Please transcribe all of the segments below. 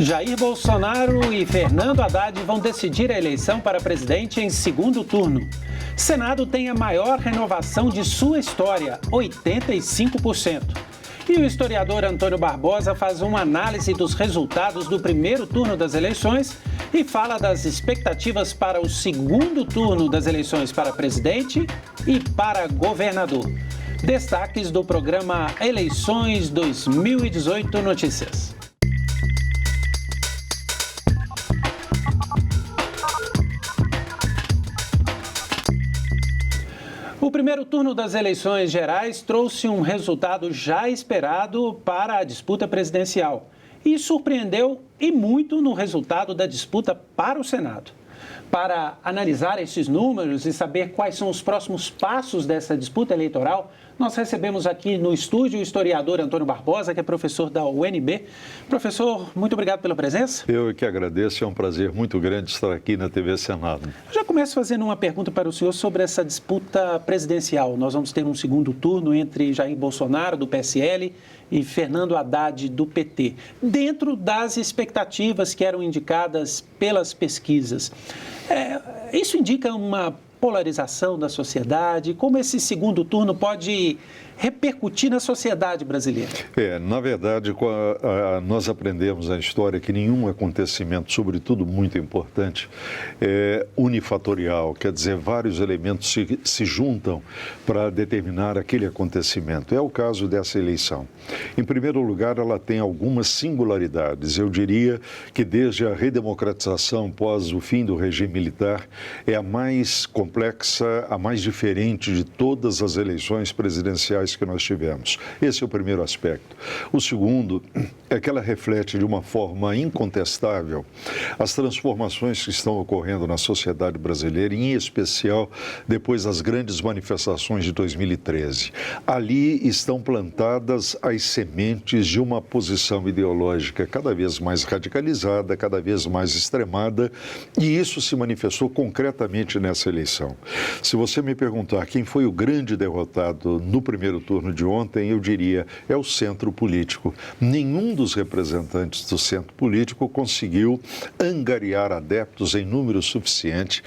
Jair Bolsonaro e Fernando Haddad vão decidir a eleição para presidente em segundo turno. Senado tem a maior renovação de sua história, 85%. E o historiador Antônio Barbosa faz uma análise dos resultados do primeiro turno das eleições e fala das expectativas para o segundo turno das eleições para presidente e para governador. Destaques do programa Eleições 2018 Notícias. O primeiro turno das eleições gerais trouxe um resultado já esperado para a disputa presidencial e surpreendeu e muito no resultado da disputa para o Senado. Para analisar esses números e saber quais são os próximos passos dessa disputa eleitoral, nós recebemos aqui no estúdio o historiador Antônio Barbosa, que é professor da UNB. Professor, muito obrigado pela presença. Eu que agradeço, é um prazer muito grande estar aqui na TV Senado. Eu já começo fazendo uma pergunta para o senhor sobre essa disputa presidencial. Nós vamos ter um segundo turno entre Jair Bolsonaro, do PSL, e Fernando Haddad, do PT, dentro das expectativas que eram indicadas pelas pesquisas. Isso indica uma polarização da sociedade? Como esse segundo turno pode repercutir na sociedade brasileira? Na verdade, nós aprendemos na história que nenhum acontecimento, sobretudo muito importante, é unifatorial, quer dizer, vários elementos se juntam para determinar aquele acontecimento. É o caso dessa eleição. Em primeiro lugar, ela tem algumas singularidades. Eu diria que desde a redemocratização pós o fim do regime militar, é a mais complexa, a mais diferente de todas as eleições presidenciais que nós tivemos. Esse é o primeiro aspecto. O segundo é que ela reflete de uma forma incontestável as transformações que estão ocorrendo na sociedade brasileira, em especial depois das grandes manifestações de 2013. Ali estão plantadas as sementes de uma posição ideológica cada vez mais radicalizada, cada vez mais extremada, e isso se manifestou concretamente nessa eleição. Se você me perguntar quem foi o grande derrotado no primeiro turno de ontem, eu diria, é o centro político. Nenhum dos representantes do centro político conseguiu angariar adeptos em número suficiente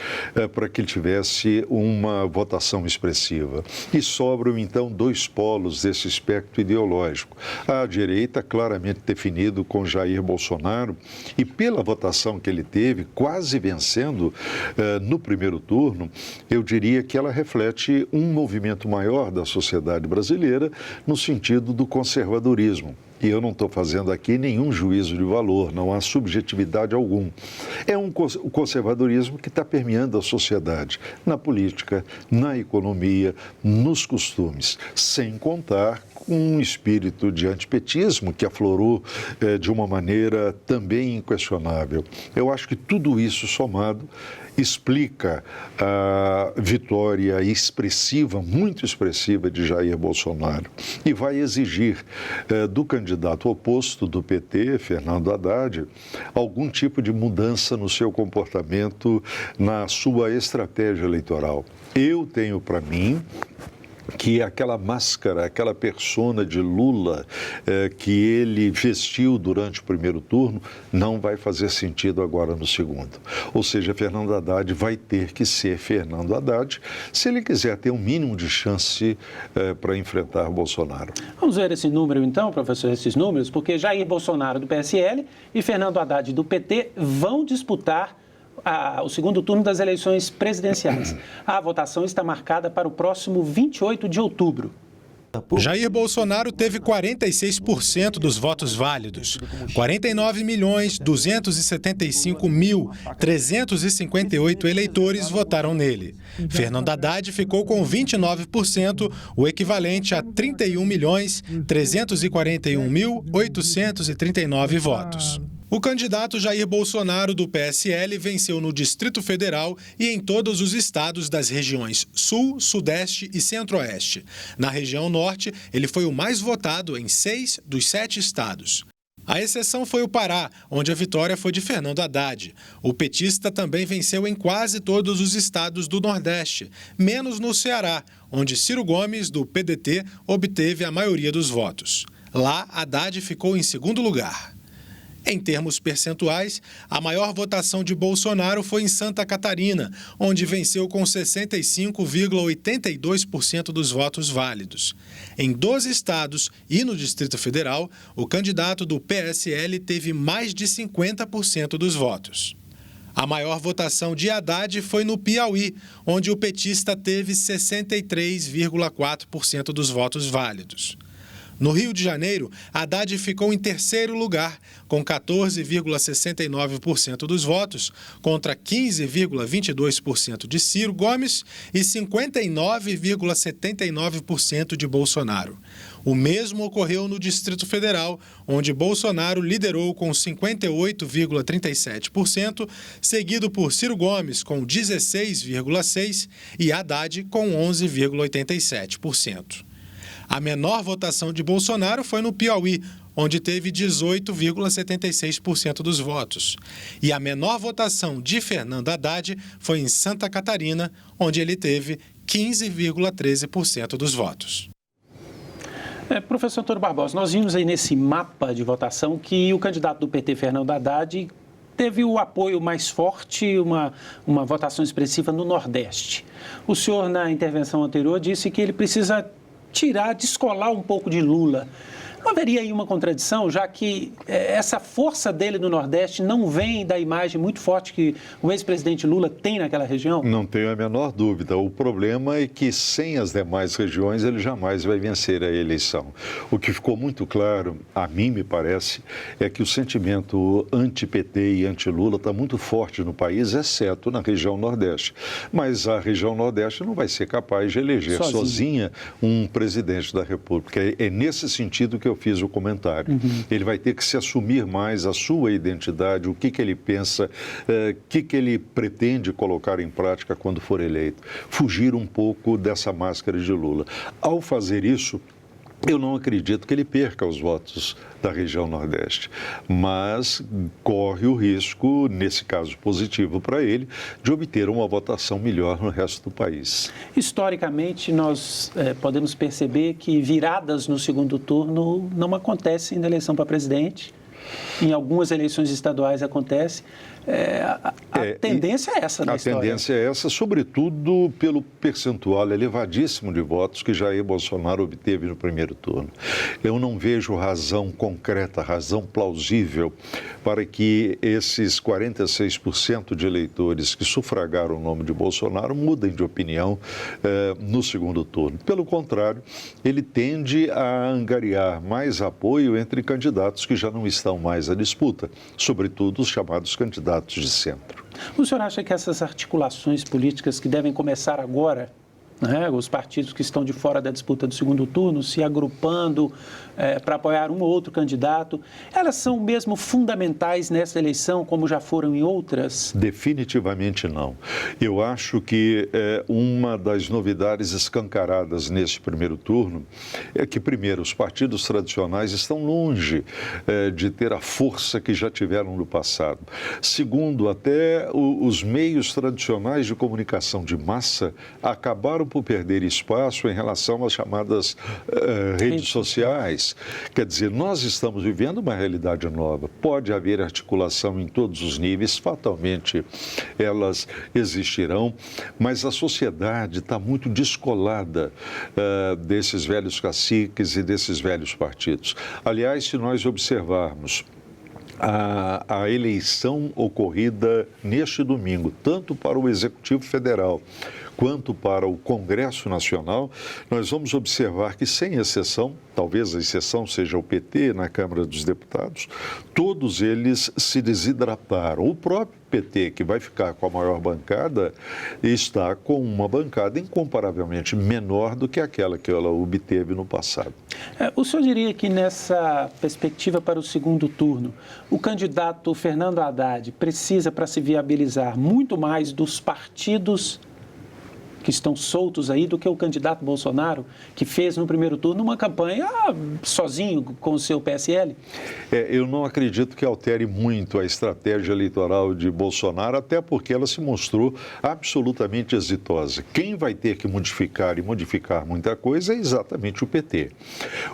para que ele tivesse uma votação expressiva. E sobram, então, dois polos desse espectro ideológico. A direita, claramente definido com Jair Bolsonaro, e pela votação que ele teve, quase vencendo no primeiro turno, eu diria que ela reflete um movimento maior da sociedade brasileira no sentido do conservadorismo. E eu não estou fazendo aqui nenhum juízo de valor, não há subjetividade algum. É um conservadorismo que está permeando a sociedade, na política, na economia, nos costumes, sem contar com um espírito de antipetismo que aflorou de uma maneira também inquestionável. Eu acho que tudo isso somado explica a vitória expressiva, muito expressiva de Jair Bolsonaro e vai exigir do candidato oposto do PT, Fernando Haddad, algum tipo de mudança no seu comportamento, na sua estratégia eleitoral. Eu tenho para mim que aquela máscara, aquela persona de Lula que ele vestiu durante o primeiro turno não vai fazer sentido agora no segundo. Ou seja, Fernando Haddad vai ter que ser Fernando Haddad se ele quiser ter um mínimo de chance para enfrentar Bolsonaro. Vamos ver esse número então, professor, esses números, porque Jair Bolsonaro do PSL e Fernando Haddad do PT vão disputar o segundo turno das eleições presidenciais. A votação está marcada para o próximo 28 de outubro. Jair Bolsonaro teve 46% dos votos válidos. 49.275.358 eleitores votaram nele. Fernando Haddad ficou com 29%, o equivalente a 31.341.839 votos. O candidato Jair Bolsonaro, do PSL, venceu no Distrito Federal e em todos os estados das regiões Sul, Sudeste e Centro-Oeste. Na região Norte, ele foi o mais votado em 6 dos 7 estados. A exceção foi o Pará, onde a vitória foi de Fernando Haddad. O petista também venceu em quase todos os estados do Nordeste, menos no Ceará, onde Ciro Gomes, do PDT, obteve a maioria dos votos. Lá, Haddad ficou em segundo lugar. Em termos percentuais, a maior votação de Bolsonaro foi em Santa Catarina, onde venceu com 65,82% dos votos válidos. Em 12 estados e no Distrito Federal, o candidato do PSL teve mais de 50% dos votos. A maior votação de Haddad foi no Piauí, onde o petista teve 63,4% dos votos válidos. No Rio de Janeiro, Haddad ficou em terceiro lugar, com 14,69% dos votos, contra 15,22% de Ciro Gomes e 59,79% de Bolsonaro. O mesmo ocorreu no Distrito Federal, onde Bolsonaro liderou com 58,37%, seguido por Ciro Gomes com 16,6% e Haddad com 11,87%. A menor votação de Bolsonaro foi no Piauí, onde teve 18,76% dos votos. E a menor votação de Fernando Haddad foi em Santa Catarina, onde ele teve 15,13% dos votos. Professor Antônio Barbosa, nós vimos aí nesse mapa de votação que o candidato do PT, Fernando Haddad, teve o apoio mais forte, uma votação expressiva no Nordeste. O senhor, na intervenção anterior, disse que ele precisa descolar um pouco de Lula. Não haveria aí uma contradição, já que essa força dele no Nordeste não vem da imagem muito forte que o ex-presidente Lula tem naquela região? Não tenho a menor dúvida. O problema é que sem as demais regiões ele jamais vai vencer a eleição. O que ficou muito claro, a mim me parece, é que o sentimento anti-PT e anti-Lula está muito forte no país, exceto na região Nordeste. Mas a região Nordeste não vai ser capaz de eleger sozinha um presidente da República. É nesse sentido que eu fiz o comentário. Ele vai ter que se assumir mais a sua identidade, o que ele pensa, o que ele pretende colocar em prática quando for eleito. Fugir um pouco dessa máscara de Lula. Ao fazer isso, eu não acredito que ele perca os votos da região Nordeste, mas corre o risco, nesse caso positivo para ele, de obter uma votação melhor no resto do país. Historicamente, nós podemos perceber que viradas no segundo turno não acontecem na eleição para presidente. Em algumas eleições estaduais acontece. A tendência é essa na história. A tendência é essa, sobretudo pelo percentual elevadíssimo de votos que Jair Bolsonaro obteve no primeiro turno. Eu não vejo razão concreta, razão plausível para que esses 46% de eleitores que sufragaram o nome de Bolsonaro mudem de opinião no segundo turno. Pelo contrário, ele tende a angariar mais apoio entre candidatos que já não estão mais à disputa, sobretudo os chamados candidatos de centro. O senhor acha que essas articulações políticas que devem começar agora, né, os partidos que estão de fora da disputa do segundo turno, se agrupando para apoiar um ou outro candidato, elas são mesmo fundamentais nessa eleição, como já foram em outras? Definitivamente não. Eu acho que uma das novidades escancaradas nesse primeiro turno é que, primeiro, os partidos tradicionais estão longe de ter a força que já tiveram no passado. Segundo, até os meios tradicionais de comunicação de massa acabaram por perder espaço em relação às chamadas redes sociais. Quer dizer, nós estamos vivendo uma realidade nova. Pode haver articulação em todos os níveis, fatalmente elas existirão, mas a sociedade está muito descolada desses velhos caciques e desses velhos partidos. Aliás, se nós observarmos a eleição ocorrida neste domingo, tanto para o Executivo Federal quanto para o Congresso Nacional, nós vamos observar que, sem exceção, talvez a exceção seja o PT na Câmara dos Deputados, todos eles se desidrataram. O próprio PT, que vai ficar com a maior bancada, está com uma bancada incomparavelmente menor do que aquela que ela obteve no passado. O senhor diria que nessa perspectiva para o segundo turno, o candidato Fernando Haddad precisa, para se viabilizar, muito mais dos partidos que estão soltos aí do que o candidato Bolsonaro, que fez no primeiro turno uma campanha sozinho com o seu PSL? Eu não acredito que altere muito a estratégia eleitoral de Bolsonaro, até porque ela se mostrou absolutamente exitosa. Quem vai ter que modificar e modificar muita coisa é exatamente o PT.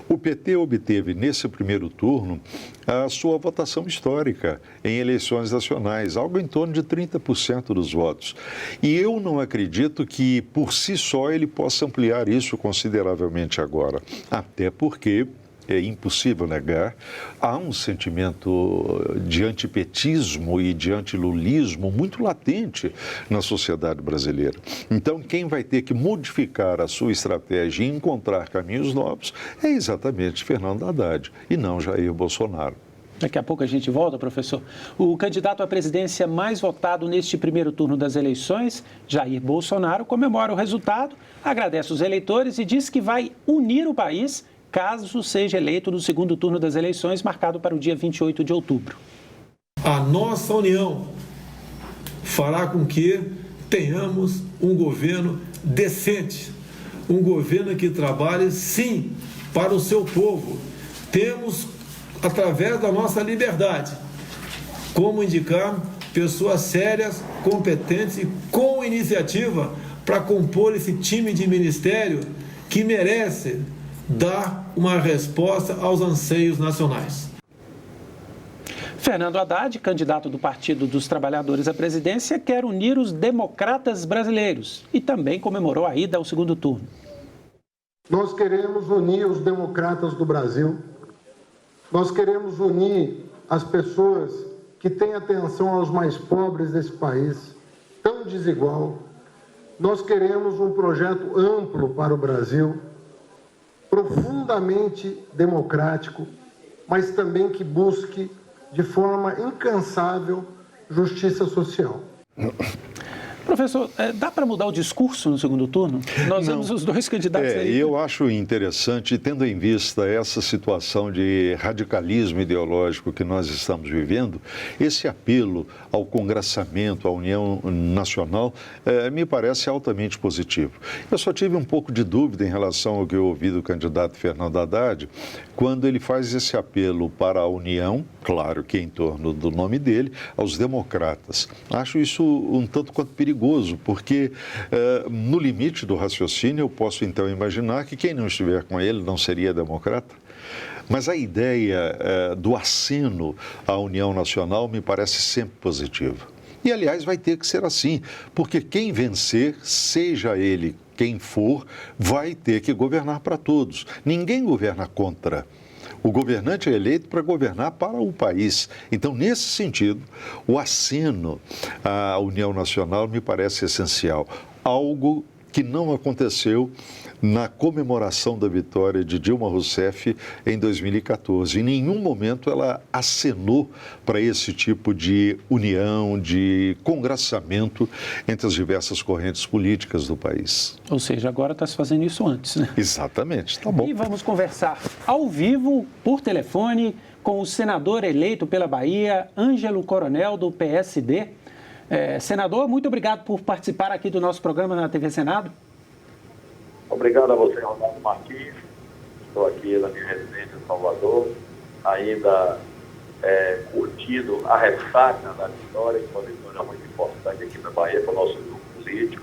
O PT obteve nesse primeiro turno a sua votação histórica em eleições nacionais, algo em torno de 30% dos votos. E eu não acredito que, por si só, ele possa ampliar isso consideravelmente agora. Até porque, é impossível negar, há um sentimento de antipetismo e de antilulismo muito latente na sociedade brasileira. Então, quem vai ter que modificar a sua estratégia e encontrar caminhos novos é exatamente Fernando Haddad e não Jair Bolsonaro. Daqui a pouco a gente volta, professor. O candidato à presidência mais votado neste primeiro turno das eleições, Jair Bolsonaro, comemora o resultado, agradece os eleitores e diz que vai unir o país caso seja eleito no segundo turno das eleições, marcado para o dia 28 de outubro. A nossa união fará com que tenhamos um governo decente, um governo que trabalhe, sim, para o seu povo. Temos, através da nossa liberdade, como indicar pessoas sérias, competentes e com iniciativa para compor esse time de ministério que merece dar uma resposta aos anseios nacionais. Fernando Haddad, candidato do Partido dos Trabalhadores à presidência, quer unir os democratas brasileiros e também comemorou a ida ao segundo turno. Nós queremos unir os democratas do Brasil. Nós queremos unir as pessoas que têm atenção aos mais pobres desse país, tão desigual. Nós queremos um projeto amplo para o Brasil, profundamente democrático, mas também que busque de forma incansável justiça social. Professor, dá para mudar o discurso no segundo turno? Nós vemos os dois candidatos aí. Eu acho interessante, tendo em vista essa situação de radicalismo ideológico que nós estamos vivendo, esse apelo ao congressamento, à União Nacional, me parece altamente positivo. Eu só tive um pouco de dúvida em relação ao que eu ouvi do candidato Fernando Haddad, quando ele faz esse apelo para a União, claro que em torno do nome dele, aos democratas. Acho isso um tanto quanto perigoso, porque no limite do raciocínio eu posso então imaginar que quem não estiver com ele não seria democrata. Mas a ideia do aceno à União Nacional me parece sempre positiva. E, aliás, vai ter que ser assim, porque quem vencer, seja ele quem for, vai ter que governar para todos. Ninguém governa contra. O governante é eleito para governar para o país. Então, nesse sentido, o aceno à União Nacional me parece essencial. Algo que não aconteceu na comemoração da vitória de Dilma Rousseff em 2014. Em nenhum momento ela acenou para esse tipo de união, de congraçamento entre as diversas correntes políticas do país. Ou seja, agora está se fazendo isso antes, né? Exatamente, tá bom. E vamos conversar ao vivo, por telefone, com o senador eleito pela Bahia, Ângelo Coronel, do PSD. Senador, muito obrigado por participar aqui do nosso programa na TV Senado. Obrigado a você, Ronaldo Martins. Estou aqui na minha residência em Salvador, ainda curtindo a ressaca da vitória, que foi uma vitória muito importante aqui na Bahia para o nosso grupo político.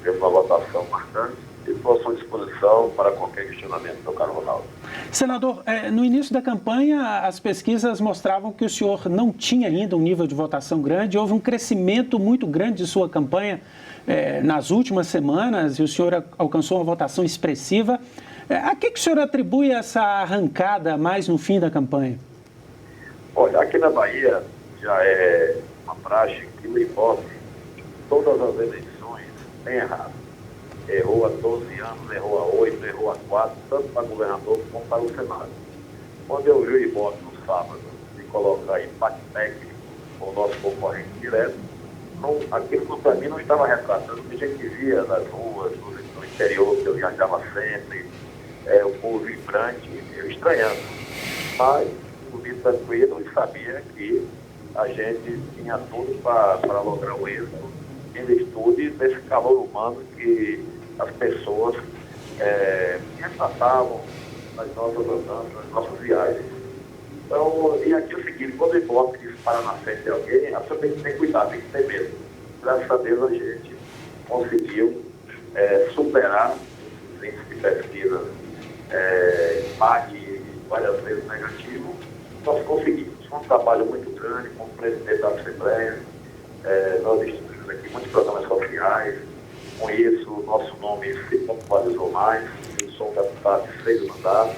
Teve uma votação marcante e estou à sua disposição para qualquer questionamento, meu caro Ronaldo. Senador, no início da campanha, as pesquisas mostravam que o senhor não tinha ainda um nível de votação grande, houve um crescimento muito grande de sua campanha nas últimas semanas e o senhor alcançou uma votação expressiva. A que o senhor atribui essa arrancada mais no fim da campanha? Olha, aqui na Bahia já é uma praxe que o Ibope, todas as eleições, tem errado. Errou há 12 anos, errou há 8, errou há 4, tanto para governador como para o Senado. Quando eu vi o Ibope no sábado de colocar empate técnico com o nosso concorrente direto, aquilo para mim não estava retratando o que a gente via nas ruas, no interior, que eu viajava sempre, o povo vibrante, eu estranhando. Mas eu vi tranquilo e sabia que a gente tinha tudo para lograr o êxito em virtude desse calor humano que as pessoas retratavam nas nossas andanças, nas nossas viagens. Então, e aqui é o seguinte, quando o Ibope dispara na frente de alguém, a pessoa tem que ter cuidado, tem que ter medo. Graças a Deus a gente conseguiu superar os índices de pesquisa PAG várias vezes negativo. Nós conseguimos. Foi um trabalho muito grande com o presidente da Assembleia, nós instituímos aqui muitos programas sociais, com isso o nosso nome se popularizou mais. Eu sou um deputado de 6 mandatos,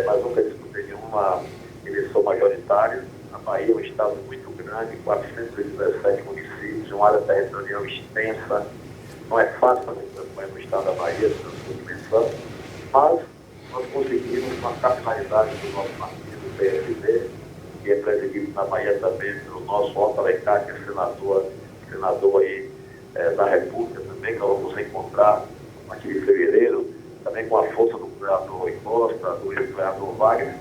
mas nunca disputei nenhuma eleição majoritária. A Bahia é um estado muito grande, 417 municípios, uma área territorial extensa. Não é fácil fazer campanha no estado da Bahia, pela sua dimensão, mas nós conseguimos, com a capitalidade do nosso partido, o PSD, que é presidido na Bahia também pelo nosso Otto Alencar, que é senador aí da República também, que nós vamos encontrar aqui em fevereiro, também com a força do governador Costa, do governador Wagner,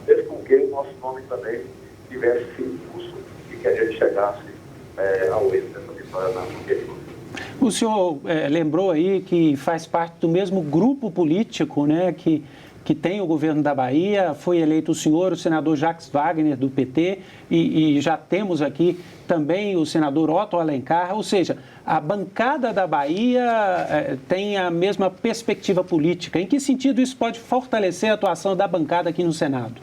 fez com que o nosso nome também tivesse esse impulso e que a gente chegasse ao êxito dessa vitória na Constituição. O senhor lembrou aí que faz parte do mesmo grupo político, né, que tem o governo da Bahia. Foi eleito o senhor, o senador Jacques Wagner, do PT, e já temos aqui também o senador Otto Alencar. Ou seja, a bancada da Bahia tem a mesma perspectiva política. Em que sentido isso pode fortalecer a atuação da bancada aqui no Senado?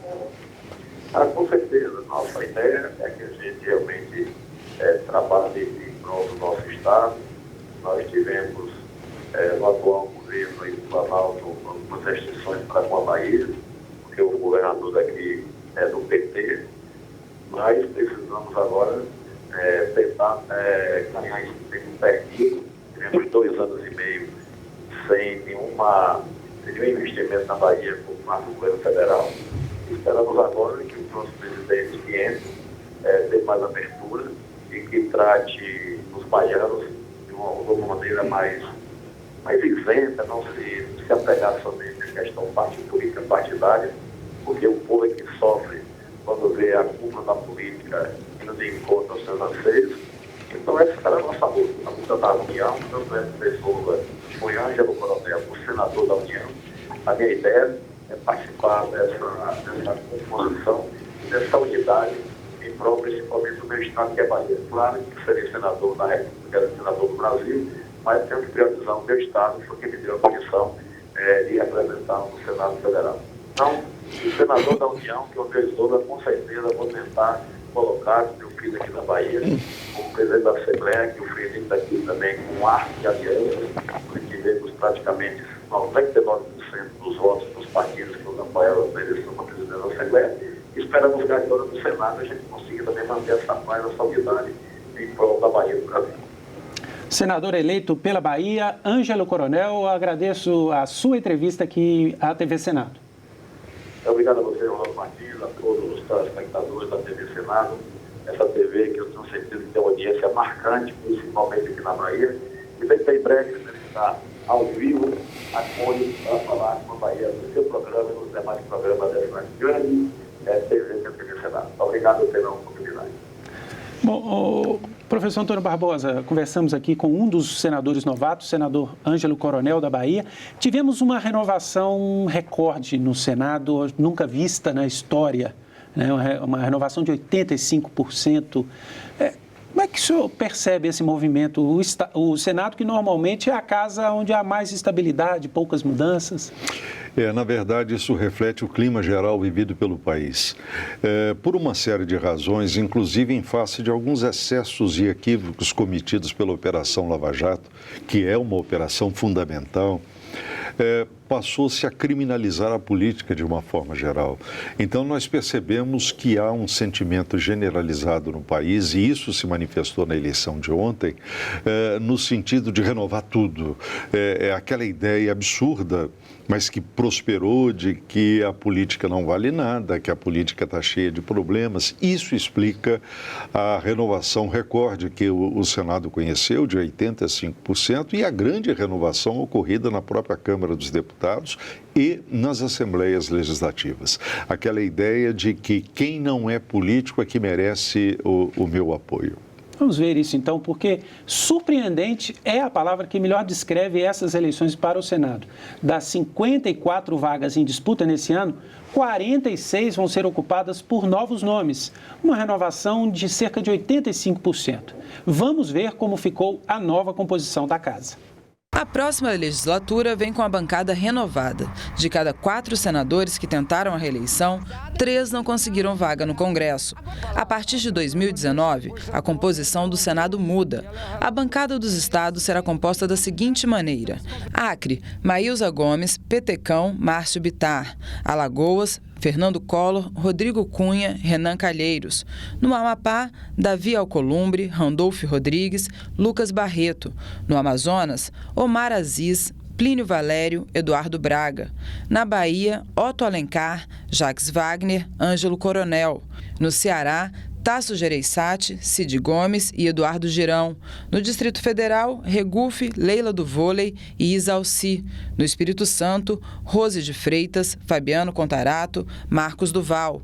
Com certeza. Nossa ideia é que a gente realmente trabalhe em prol do nosso Estado. Nós tivemos no atual governo aí do Planalto algumas restrições para com a Bahia, porque o governador daqui é do PT, mas precisamos agora tentar ganhar esse tempo perdido. Tivemos 2 anos e meio sem nenhum investimento na Bahia por parte do governo federal. Esperamos agora que o próximo presidente que entre dê mais abertura e que trate os baianos de uma maneira mais isenta, não se apegar somente à questão política partidária, porque o povo é que sofre quando vê a cúpula da política indo de encontro aos seus anseios. Então essa será a nossa luta, a luta da União, tanto é pessoa foi Ângelo Coronel, o senador da União. A minha ideia é participar dessa composição, dessa unidade, em prol principalmente do meu estado, que é Bahia. Claro que serei senador da República, era senador do Brasil, mas tenho que priorizar o meu estado, porque me deu a condição de representar no Senado Federal. Então, o senador da União, que eu vejo toda, com certeza vou tentar colocar meu filho aqui na Bahia, como presidente da Assembleia, que o Felipe está aqui também com arte de aliança, nós tivemos praticamente 99% dos votos dos partidos que nos apoiaram na eleição para presidente da Assembleia. Esperamos que agora no Senado a gente consiga também manter essa paz, essa unidade em prol da Bahia do Brasil. Senador eleito pela Bahia, Ângelo Coronel, eu agradeço a sua entrevista aqui à TV Senado. Obrigado a você, Ronaldo Martins, a todos os telespectadores da TV Senado, essa TV que eu tenho certeza que tem uma audiência marcante, principalmente aqui na Bahia, e bem breve deve estar ao vivo a cores para falar com a Bahia no seu programa e nos demais programas dessa grande TV que é a TV Senado. Obrigado pela oportunidade. Bom, professor Antônio Barbosa, conversamos aqui com um dos senadores novatos, o senador Ângelo Coronel, da Bahia. Tivemos uma renovação recorde no Senado, nunca vista na história, né? Uma renovação de 85%. Como é que o senhor percebe esse movimento? O Senado, que normalmente é a casa onde há mais estabilidade, poucas mudanças. Na verdade, isso reflete o clima geral vivido pelo país. Por uma série de razões, inclusive em face de alguns excessos e equívocos cometidos pela Operação Lava Jato, que é uma operação fundamental, passou-se a criminalizar a política de uma forma geral. Então, nós percebemos que há um sentimento generalizado no país, e isso se manifestou na eleição de ontem, no sentido de renovar tudo. É aquela ideia absurda, mas que prosperou, de que a política não vale nada, que a política está cheia de problemas. Isso explica a renovação recorde que o Senado conheceu, de 85%, e a grande renovação ocorrida na própria Câmara dos Deputados e nas Assembleias Legislativas. Aquela ideia de que quem não é político é que merece o meu apoio. Vamos ver isso então, porque surpreendente é a palavra que melhor descreve essas eleições para o Senado. Das 54 vagas em disputa nesse ano, 46 vão ser ocupadas por novos nomes, uma renovação de cerca de 85%. Vamos ver como ficou a nova composição da casa. A próxima legislatura vem com a bancada renovada. De cada 4 senadores que tentaram a reeleição, 3 não conseguiram vaga no Congresso. A partir de 2019, a composição do Senado muda. A bancada dos estados será composta da seguinte maneira: Acre, Maílza Gomes, Petecão, Márcio Bittar. Alagoas, Fernando Collor, Rodrigo Cunha, Renan Calheiros. No Amapá, Davi Alcolumbre, Randolfo Rodrigues, Lucas Barreto. No Amazonas, Omar Aziz, Plínio Valério, Eduardo Braga. Na Bahia, Otto Alencar, Jacques Wagner, Ângelo Coronel. No Ceará, Tasso Gereissati, Cid Gomes e Eduardo Girão. No Distrito Federal, Regufe, Leila do Vôlei e Isa Alci. No Espírito Santo, Rose de Freitas, Fabiano Contarato, Marcos Duval.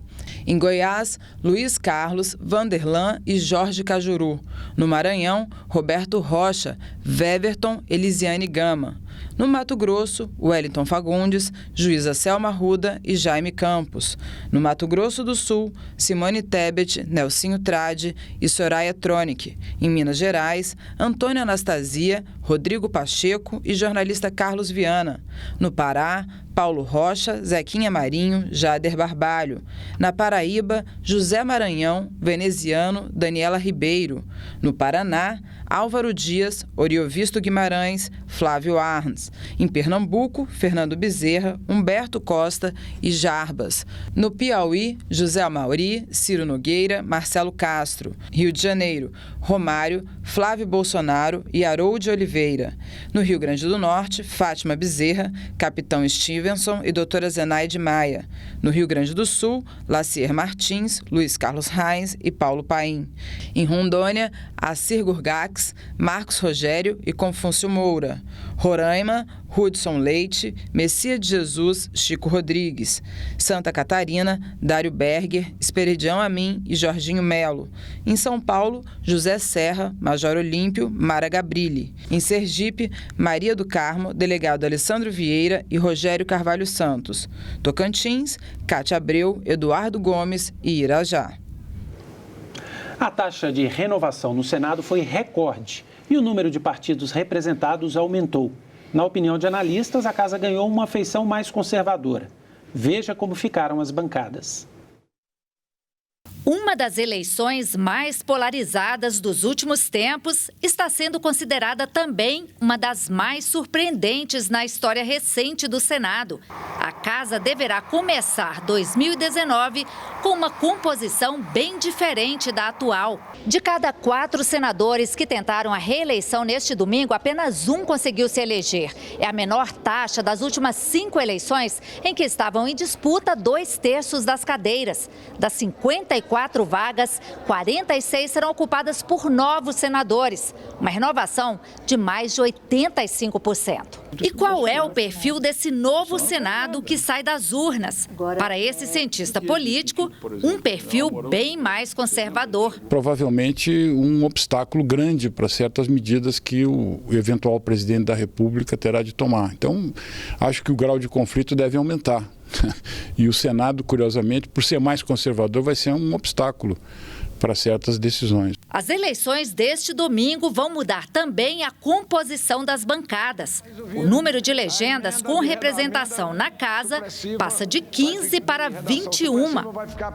Em Goiás, Luiz Carlos, Vanderlan e Jorge Cajuru. No Maranhão, Roberto Rocha, Weverton, Elisiane Gama. No Mato Grosso, Wellington Fagundes, Juíza Selma Arruda e Jaime Campos. No Mato Grosso do Sul, Simone Tebet, Nelsinho Trade e Soraya Tronic. Em Minas Gerais, Antônio Anastasia, Rodrigo Pacheco e jornalista Carlos Viana. No Pará, Paulo Rocha, Zequinha Marinho, Jader Barbalho. Na Paraíba, José Maranhão, Veneziano, Daniela Ribeiro. No Paraná, Álvaro Dias, Oriovisto Guimarães, Flávio Arns. Em Pernambuco, Fernando Bezerra, Humberto Costa e Jarbas. No Piauí, José Amauri, Ciro Nogueira, Marcelo Castro. Rio de Janeiro, Romário, Flávio Bolsonaro e Harold Oliveira. No Rio Grande do Norte, Fátima Bezerra, Capitão Stevenson e doutora Zenaide Maia. No Rio Grande do Sul, Lacier Martins, Luiz Carlos Reis e Paulo Paim. Em Rondônia, Assir Gurgax, Marcos Rogério e Confúcio Moura. Roraima, Hudson Leite, Messias de Jesus, Chico Rodrigues. Santa Catarina, Dário Berger, Esperidião Amin e Jorginho Melo. Em São Paulo, José Serra, Major Olímpio, Mara Gabrilli. Em Sergipe, Maria do Carmo, delegado Alessandro Vieira e Rogério Carvalho Santos. Tocantins, Cátia Abreu, Eduardo Gomes e Irajá. A taxa de renovação no Senado foi recorde e o número de partidos representados aumentou. Na opinião de analistas, a casa ganhou uma feição mais conservadora. Veja como ficaram as bancadas. Uma das eleições mais polarizadas dos últimos tempos está sendo considerada também uma das mais surpreendentes na história recente do Senado. A casa deverá começar 2019 com uma composição bem diferente da atual. De cada 4 senadores que tentaram a reeleição neste domingo, apenas um conseguiu se eleger. É a menor taxa das últimas 5 eleições em que estavam em disputa 2/3 das cadeiras. Das 54 vagas, 46 serão ocupadas por novos senadores, uma renovação de mais de 85%. E qual é o perfil desse novo Senado que sai das urnas? Para esse cientista político, um perfil bem mais conservador. Provavelmente um obstáculo grande para certas medidas que o eventual presidente da República terá de tomar. Então, acho que o grau de conflito deve aumentar. E o Senado, curiosamente, por ser mais conservador, vai ser um obstáculo para certas decisões. As eleições deste domingo vão mudar também a composição das bancadas. O número de legendas com representação na casa passa de 15 para 21.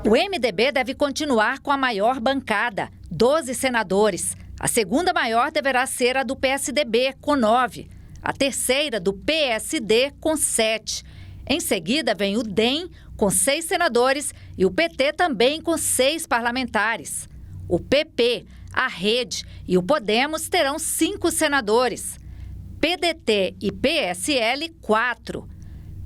O MDB deve continuar com a maior bancada, 12 senadores. A segunda maior deverá ser a do PSDB, com 9. A terceira, do PSD, com 7. Em seguida, vem o DEM, com 6 senadores, e o PT também com 6 parlamentares. O PP, a Rede e o Podemos terão 5 senadores. PDT e PSL, 4.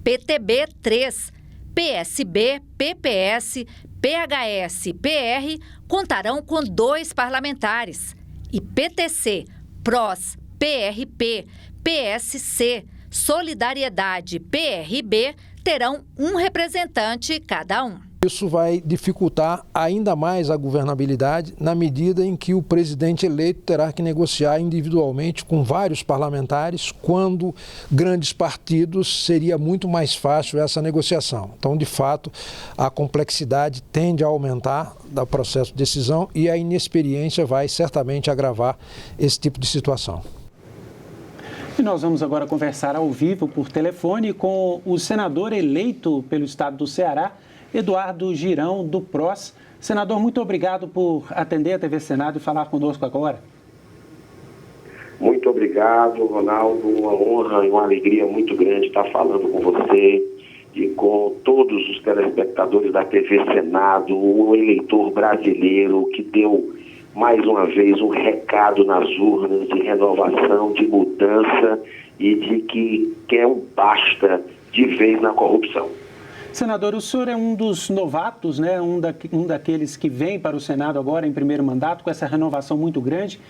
PTB, 3. PSB, PPS, PHS e PR contarão com 2 parlamentares. E PTC, PROS, PRP, PSC, Solidariedade e PRB terão um representante cada um. Isso vai dificultar ainda mais a governabilidade na medida em que o presidente eleito terá que negociar individualmente com vários parlamentares, quando grandes partidos seria muito mais fácil essa negociação. Então, de fato, a complexidade tende a aumentar do processo de decisão e a inexperiência vai certamente agravar esse tipo de situação. E nós vamos agora conversar ao vivo por telefone com o senador eleito pelo estado do Ceará, Eduardo Girão, do PROS. Senador, muito obrigado por atender a TV Senado e falar conosco agora. Muito obrigado, Ronaldo. Uma honra e uma alegria muito grande estar falando com você e com todos os telespectadores da TV Senado, o eleitor brasileiro que deu mais uma vez um recado nas urnas de renovação, de mudança e de que quer um basta de vez na corrupção. Senador, o senhor é um dos novatos, né? um daqueles que vem para o Senado agora em primeiro mandato, com essa renovação muito grande.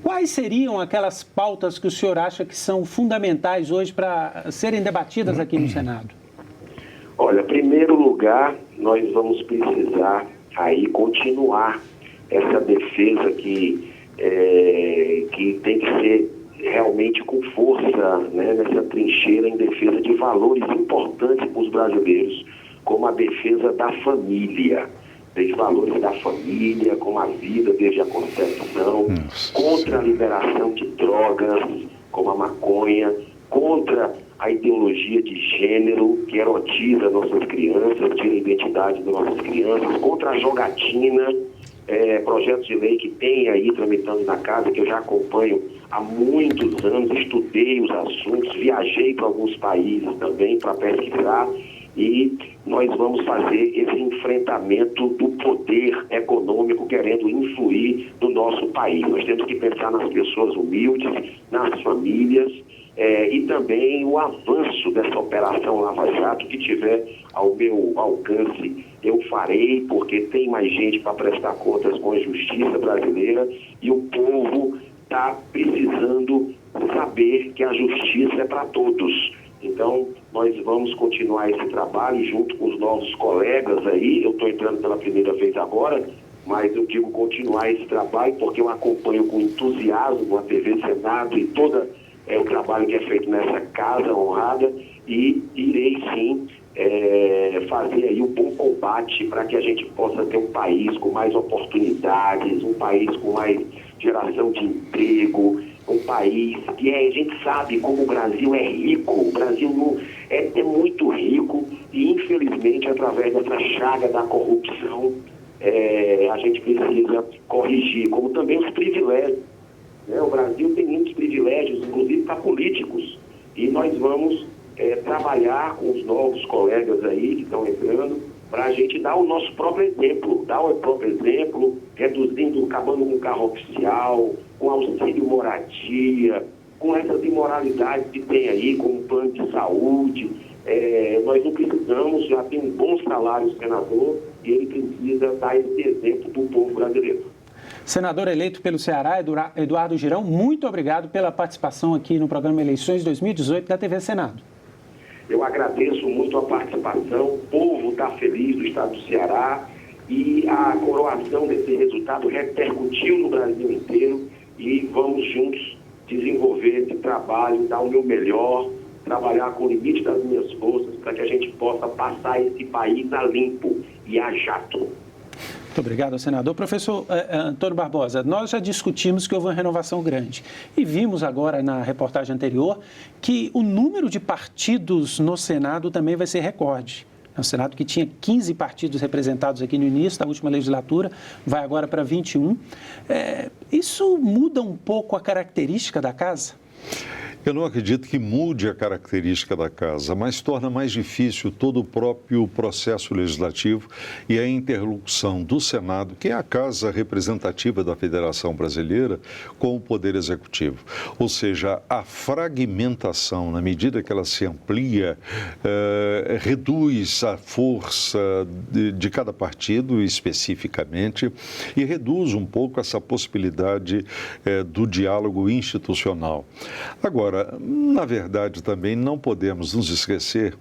Quais seriam aquelas pautas que o senhor acha que são fundamentais hoje para serem debatidas aqui no Senado? Olha, em primeiro lugar, nós vamos precisar aí continuar essa defesa que tem que ser realmente com força, né, nessa trincheira em defesa de valores importantes para os brasileiros, como a defesa da família, desde valores da família, como a vida desde a concepção, contra a liberação de drogas, como a maconha, contra a ideologia de gênero que erotiza nossas crianças, tira a identidade das nossas crianças, contra a jogatina, projetos de lei que tem aí tramitando na casa, que eu já acompanho há muitos anos, estudei os assuntos, viajei para alguns países também para pesquisar, e nós vamos fazer esse enfrentamento do poder econômico querendo influir no nosso país. Nós temos que pensar nas pessoas humildes, nas famílias, e também o avanço dessa operação Lava Jato, que tiver ao meu alcance, eu farei, porque tem mais gente para prestar contas com a justiça brasileira e o povo está precisando saber que a justiça é para todos. Então, nós vamos continuar esse trabalho junto com os nossos colegas aí. Eu estou entrando pela primeira vez agora, mas eu digo continuar esse trabalho porque eu acompanho com entusiasmo a TV Senado e todo o trabalho que é feito nessa casa honrada, e irei sim fazer aí um bom combate para que a gente possa ter um país com mais oportunidades, um país com mais geração de emprego, um país que a gente sabe como o Brasil é rico, o Brasil é muito rico e infelizmente através dessa chaga da corrupção a gente precisa corrigir, como também os privilégios. O Brasil tem muitos privilégios, inclusive para políticos, e nós vamos trabalhar com os novos colegas aí que estão entrando para a gente dar o nosso próprio exemplo, reduzindo, acabando com o carro oficial, com auxílio moradia, com essas imoralidades que tem aí, com o plano de saúde. Nós não precisamos, já tem um bom salário o senador, e ele precisa dar esse exemplo para o povo brasileiro. Senador eleito pelo Ceará, Eduardo Girão, muito obrigado pela participação aqui no programa Eleições 2018 da TV Senado. Eu agradeço muito a participação, o povo está feliz do estado do Ceará e a coroação desse resultado repercutiu no Brasil inteiro e vamos juntos desenvolver esse trabalho, dar o meu melhor, trabalhar com o limite das minhas forças para que a gente possa passar esse país a limpo e a jato. Muito obrigado, senador. Professor Antônio Barbosa, nós já discutimos que houve uma renovação grande e vimos agora na reportagem anterior que o número de partidos no Senado também vai ser recorde. O Senado, que tinha 15 partidos representados aqui no início da última legislatura, vai agora para 21. Isso muda um pouco a característica da casa? Eu não acredito que mude a característica da casa, mas torna mais difícil todo o próprio processo legislativo e a interlocução do Senado, que é a casa representativa da Federação Brasileira, com o Poder Executivo. Ou seja, a fragmentação, na medida que ela se amplia, reduz a força de cada partido especificamente e reduz um pouco essa possibilidade do diálogo institucional. Agora, Agora, na verdade, também não podemos nos esquecer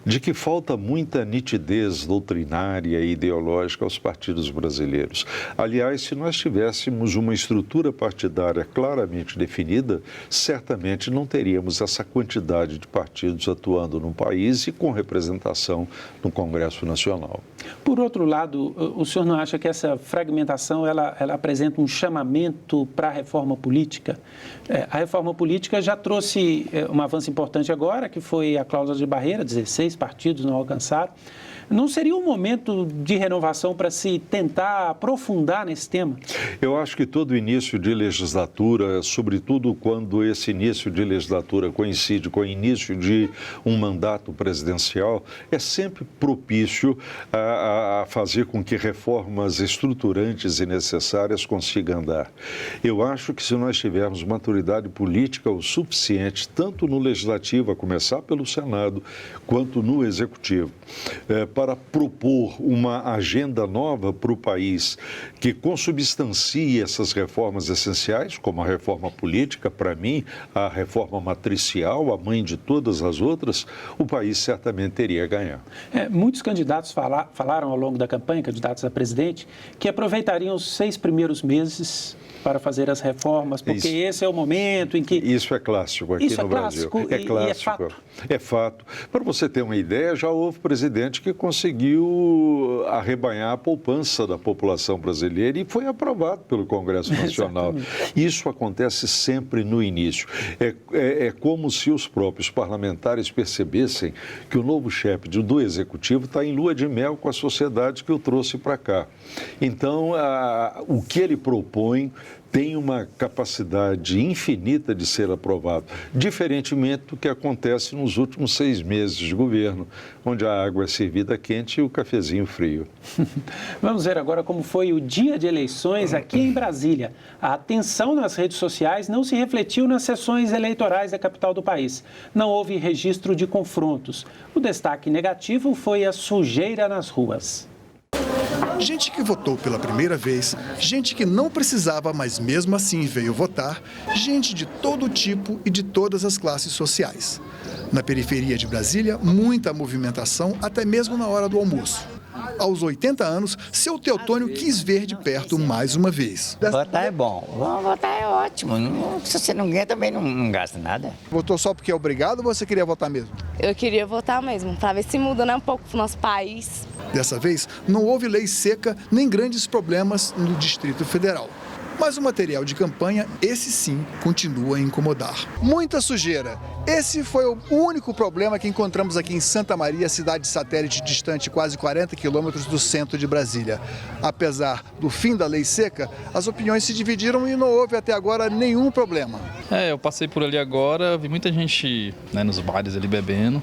de que falta muita nitidez doutrinária e ideológica aos partidos brasileiros. Aliás, se nós tivéssemos uma estrutura partidária claramente definida, certamente não teríamos essa quantidade de partidos atuando no país e com representação no Congresso Nacional. Por outro lado, o senhor não acha que essa fragmentação ela apresenta um chamamento para a reforma política? A reforma política já trouxe um avanço importante agora, que foi a cláusula de barreira, 16 partidos não alcançaram. Não seria um momento de renovação para se tentar aprofundar nesse tema? Eu acho que todo início de legislatura, sobretudo quando esse início de legislatura coincide com o início de um mandato presidencial, é sempre propício a fazer com que reformas estruturantes e necessárias consigam andar. Eu acho que se nós tivermos maturidade política o suficiente, tanto no Legislativo, a começar pelo Senado, quanto no Executivo, para propor uma agenda nova para o país que consubstancie essas reformas essenciais, como a reforma política, para mim, a reforma matricial, a mãe de todas as outras, o país certamente teria a ganhar. Muitos candidatos falaram ao longo da campanha, candidatos a presidente, que aproveitariam os 6 primeiros meses para fazer as reformas, porque esse é o momento em que... Isso é clássico aqui no Brasil. É clássico. É fato. Para você ter uma ideia, já houve presidente que conseguiu arrebanhar a poupança da população brasileira e foi aprovado pelo Congresso Nacional. Isso acontece sempre no início. É como se os próprios parlamentares percebessem que o novo chefe do Executivo está em lua de mel com a sociedade que o trouxe para cá. Então, o que ele propõe tem uma capacidade infinita de ser aprovado, diferentemente do que acontece nos últimos 6 meses de governo, onde a água é servida quente e o cafezinho frio. Vamos ver agora como foi o dia de eleições aqui em Brasília. A atenção nas redes sociais não se refletiu nas sessões eleitorais da capital do país. Não houve registro de confrontos. O destaque negativo foi a sujeira nas ruas. Gente que votou pela primeira vez, gente que não precisava, mas mesmo assim veio votar, gente de todo tipo e de todas as classes sociais. Na periferia de Brasília, muita movimentação, até mesmo na hora do almoço. Aos 80 anos, seu Teotônio quis ver de perto mais uma vez. Votar é bom. Votar é ótimo. Se você não ganha, também não gasta nada. Votou só porque é obrigado ou você queria votar mesmo? Eu queria votar mesmo, para ver se muda um pouco o nosso país. Dessa vez, não houve lei seca nem grandes problemas no Distrito Federal. Mas o material de campanha, esse sim, continua a incomodar. Muita sujeira. Esse foi o único problema que encontramos aqui em Santa Maria, cidade satélite distante quase 40 quilômetros do centro de Brasília. Apesar do fim da lei seca, as opiniões se dividiram e não houve até agora nenhum problema. Eu passei por ali agora, vi muita gente nos bares ali bebendo.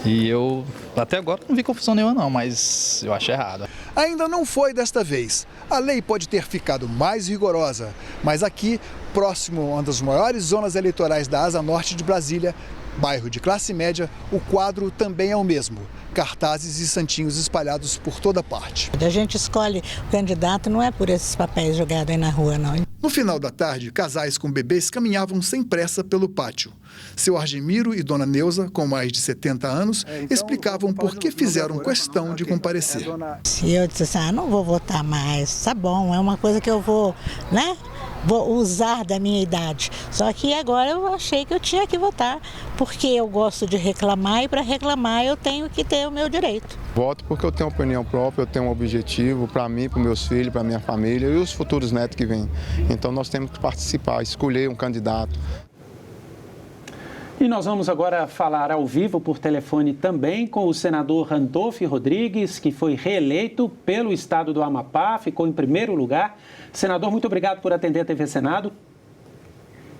E eu, até agora, não vi confusão nenhuma não, mas eu acho errado. Ainda não foi desta vez. A lei pode ter ficado mais rigorosa, mas aqui, próximo a uma das maiores zonas eleitorais da Asa Norte de Brasília, bairro de classe média, o quadro também é o mesmo. Cartazes e santinhos espalhados por toda parte. A gente escolhe o candidato, não é por esses papéis jogados aí na rua, não. No final da tarde, casais com bebês caminhavam sem pressa pelo pátio. Seu Argemiro e Dona Neuza, com mais de 70 anos, explicavam por que fizeram questão de comparecer. Se eu disse assim, não vou votar mais, tá bom, é uma coisa que eu vou usar da minha idade. Só que agora eu achei que eu tinha que votar, porque eu gosto de reclamar e para reclamar eu tenho que ter o meu direito. Voto porque eu tenho opinião própria, eu tenho um objetivo para mim, para meus filhos, para minha família e os futuros netos que vêm. Então nós temos que participar, escolher um candidato. E nós vamos agora falar ao vivo por telefone também com o senador Randolfo Rodrigues, que foi reeleito pelo estado do Amapá, ficou em primeiro lugar. Senador, muito obrigado por atender a TV Senado.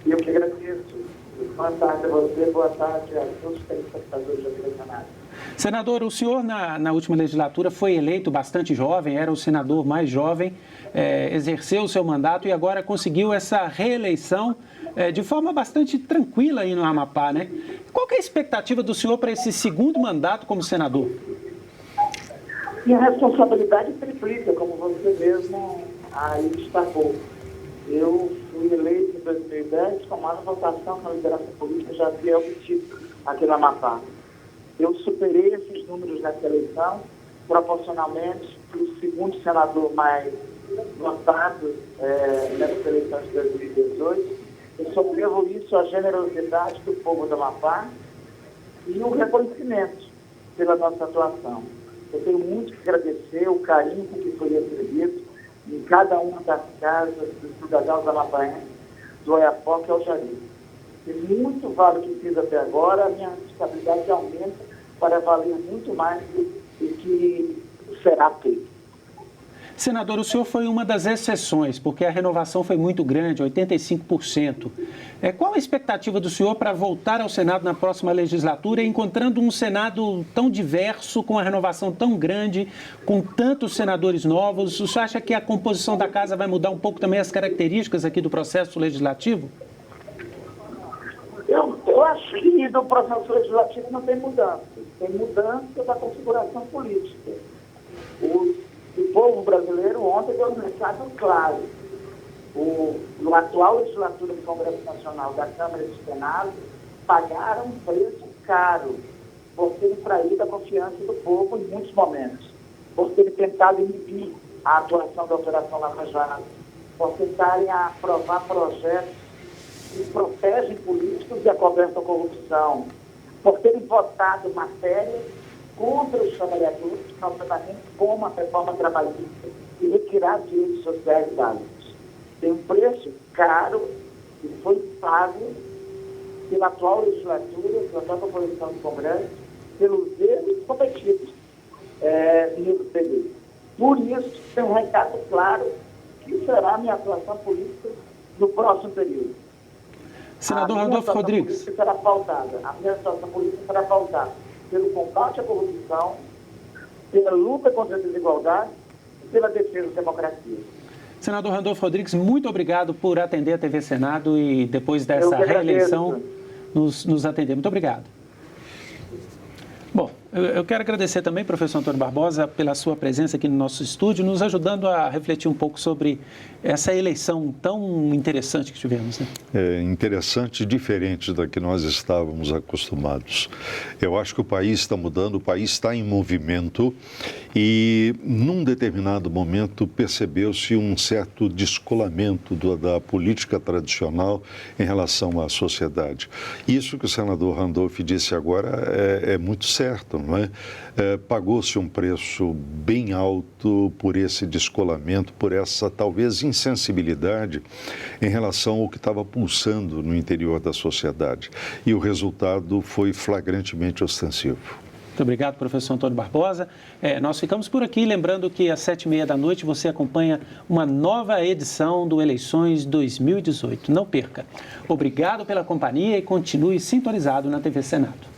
Eu que agradeço. Boa tarde a você, boa tarde a todos os telespectadores da TV Senado. Senador, o senhor na última legislatura foi eleito bastante jovem, era o senador mais jovem, exerceu o seu mandato e agora conseguiu essa reeleição de forma bastante tranquila aí no Amapá, né? Qual que é a expectativa do senhor para esse segundo mandato como senador? Minha responsabilidade triplica, como você mesmo aí destacou. Eu fui eleito em 2010 com a maior votação na liderança política já havia obtido aqui no Amapá. Eu superei esses números nessa eleição, proporcionalmente para o segundo senador mais votado nessa eleição de 2018. Eu só devo isso à generosidade do povo do Amapá e o reconhecimento pela nossa atuação. Eu tenho muito que agradecer o carinho que foi recebido em cada uma das casas dos cidadãos amapaenses, do Oiapoque ao Jari. E muito vale o que fiz até agora, a minha responsabilidade aumenta para valer muito mais do que será feito. Senador, o senhor foi uma das exceções, porque a renovação foi muito grande, 85%. Qual a expectativa do senhor para voltar ao Senado na próxima legislatura, encontrando um Senado tão diverso, com a renovação tão grande, com tantos senadores novos? O senhor acha que a composição da casa vai mudar um pouco também as características aqui do processo legislativo? Eu acho que do processo legislativo não tem mudança. Tem mudança da configuração política. O povo brasileiro ontem deu um recado claro. No atual legislatura do Congresso Nacional, da Câmara e do Senado, pagaram um preço caro por terem traído a confiança do povo em muitos momentos, por terem tentado inibir a atuação da Operação Lava Jato, por tentarem aprovar projetos que protegem políticos e acobertam a corrupção, por terem votado matérias contra os trabalhadores, notadamente como a reforma trabalhista e retirar direitos sociais básicos. Tem um preço caro que foi pago pela atual legislatura, pela atual composição do Congresso, pelos erros cometidos no PD. Por isso, tem um recado claro que será a minha atuação política no próximo período. Senador Randolfo Rodrigues. A minha atuação política será pautada pelo combate à corrupção, pela luta contra a desigualdade e pela defesa da democracia. Senador Randolfo Rodrigues, muito obrigado por atender a TV Senado e depois dessa reeleição nos atender. Muito obrigado. Bom, eu quero agradecer também, professor Antônio Barbosa, pela sua presença aqui no nosso estúdio, nos ajudando a refletir um pouco sobre essa eleição tão interessante que tivemos, né? Interessante e diferente da que nós estávamos acostumados. Eu acho que o país está mudando, o país está em movimento e, num determinado momento, percebeu-se um certo descolamento da política tradicional em relação à sociedade. Isso que o senador Randolph disse agora é muito certo, não é? Pagou-se um preço bem alto por esse descolamento, por essa talvez insensibilidade em relação ao que estava pulsando no interior da sociedade. E o resultado foi flagrantemente ostensivo. Muito obrigado, professor Antônio Barbosa. Nós ficamos por aqui, lembrando que às 19h30 você acompanha uma nova edição do Eleições 2018. Não perca. Obrigado pela companhia e continue sintonizado na TV Senado.